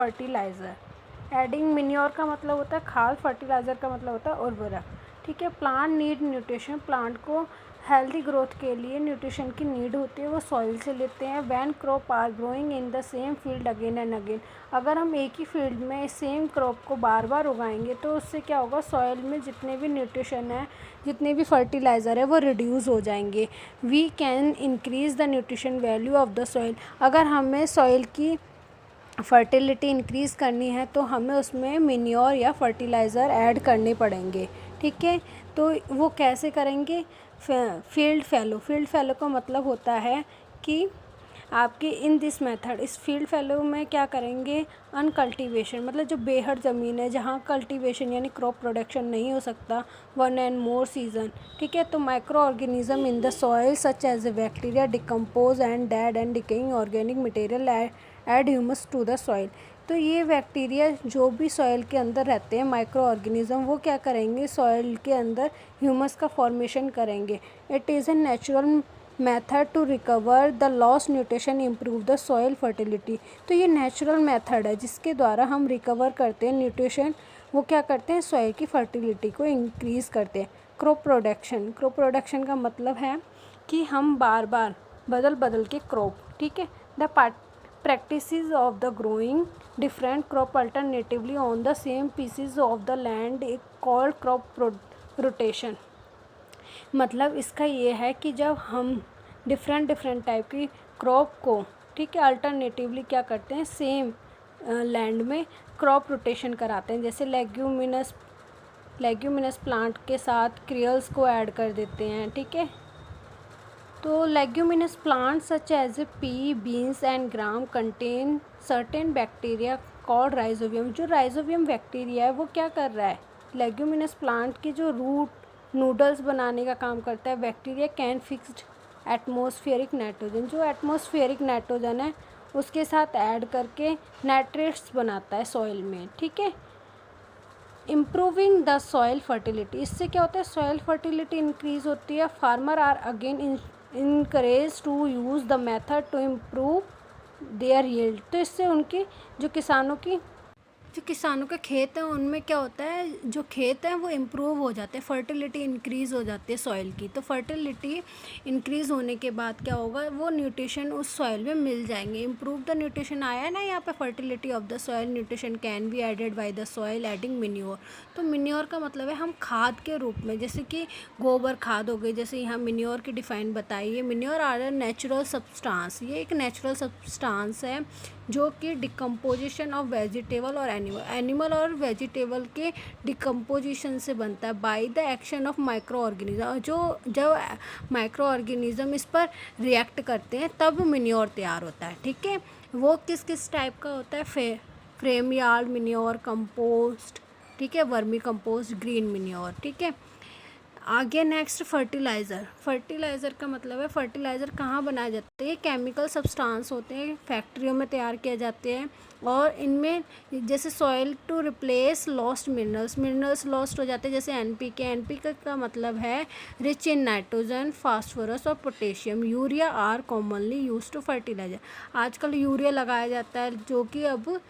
Fertiliser. Adding मिन्योर का मतलब होता है खाद, फर्टिलाइज़र का मतलब होता है उर्वरक। ठीक है। प्लांट नीड न्यूट्रिशन, प्लांट को हेल्दी ग्रोथ के लिए न्यूट्रिशन की नीड होती है, वो सॉइल से लेते हैं। When crop are growing in the same field again and again, अगर हम एक ही फील्ड में सेम क्रॉप को बार बार उगाएंगे तो उससे क्या होगा, सॉइल में जितने भी न्यूट्रिशन है, जितने भी फर्टिलाइज़र है वो रिड्यूस हो जाएंगे। We can increase the nutrition value of the soil, अगर हमें सॉइल की फर्टिलिटी इंक्रीज़ करनी है तो हमें उसमें मिन्योर या फर्टिलाइज़र ऐड करने पड़ेंगे। ठीक है। तो वो कैसे करेंगे, फील्ड फैलो का मतलब होता है कि आपके इन दिस मेथड, इस फील्ड फैलो में क्या करेंगे, अनकल्टिवेशन मतलब जो बेहद ज़मीन है जहाँ कल्टिवेशन यानी क्रॉप प्रोडक्शन नहीं हो सकता, 1 एंड मोर सीजन। ठीक है। तो microorganism in the soil such as a bacteria decompose and dead and decaying organic material add humus to the soil. तो ये बैक्टीरिया जो भी सॉइल के अंदर रहते हैं, माइक्रो ऑर्गेनिज्म, वो क्या करेंगे, सॉइल के अंदर ह्यूमस का फॉर्मेशन करेंगे। It is a natural method to recover the lost nutrition, improve the soil fertility. तो ये नेचुरल मेथड है जिसके द्वारा हम रिकवर करते हैं न्यूट्रिशन, वो क्या करते हैं, सॉइल की फर्टिलिटी को इंक्रीज़ करते हैं। क्रॉप प्रोडक्शन का मतलब है कि हम बार बार बदल के क्रॉप, ठीक है, the practices of the growing different crop alternatively on the same pieces of the land is called crop rotation। मतलब इसका ये है कि जब हम डिफरेंट टाइप की क्रॉप को, ठीक है, अल्टरनेटिवली क्या करते हैं, सेम लैंड में क्रॉप रोटेशन कराते हैं। जैसे लेग्यूमिनस प्लांट के साथ क्रियल्स को ऐड कर देते हैं। ठीक है। तो leguminous plant such as a pea, beans and gram contain certain bacteria called rhizobium. जो राइजोबियम बैक्टीरिया है वो क्या कर रहा है, लेग्यूमिनस प्लांट की जो रूट नूडल्स बनाने का काम करता है। Bacteria can fixed atmospheric nitrogen, जो एटमॉस्फेरिक नाइट्रोजन है उसके साथ ऐड करके नाइट्रेट्स बनाता है सॉइल में। ठीक है। इम्प्रूविंग द सॉइल फर्टिलिटी, इससे क्या होता है, सॉइल फर्टिलिटी इंक्रीज होती है। Farmer are again encouraged to use the method to improve their yield। तो इससे उनकी जो किसानों के खेत हैं उनमें क्या होता है, जो खेत हैं वो इम्प्रूव हो जाते हैं, फर्टिलिटी इंक्रीज़ हो जाती है सॉइल की। तो फर्टिलिटी इंक्रीज़ होने के बाद क्या होगा, वो न्यूट्रिशन उस सॉइल में मिल जाएंगे। इम्प्रूव द न्यूट्रिशन आया है ना यहाँ पे, fertility of the soil nutrition can be added by the soil adding manure. तो मिन्योर का मतलब है हम खाद के रूप में, जैसे कि गोबर खाद हो गई, जैसे यहाँ मिन्योर की डिफाइन बताई है। मिन्योर आर ए नेचुरल सब्सटेंस, ये एक नेचुरल सब्सटेंस है जो कि डिकम्पोजिशन ऑफ वेजिटेबल और एनिमल और वेजिटेबल के डिकम्पोजिशन से बनता है by the action of micro organism. जब माइक्रो ऑर्गेनिज्म इस पर रिएक्ट करते हैं तब मिन्योर तैयार होता है। ठीक है। वो किस किस टाइप का होता है, फ्रेम यार्ड मिन्योर, कंपोस्ट, ठीक है, वर्मी कंपोस्ट, ग्रीन मिन्योर। ठीक है। आगे नेक्स्ट फर्टिलाइज़र का मतलब है, फर्टिलाइज़र कहाँ बनाए जाते हैं, केमिकल सब्सटेंस होते हैं, फैक्ट्रियों में तैयार किए जाते हैं। और इनमें जैसे soil to replace lost minerals lost हो जाते हैं, जैसे एनपीके का मतलब है रिच इन नाइट्रोजन, फास्फोरस और potassium. Urea are commonly use to fertiliser, आजकल यूरिया लगाया जाता है जो कि अब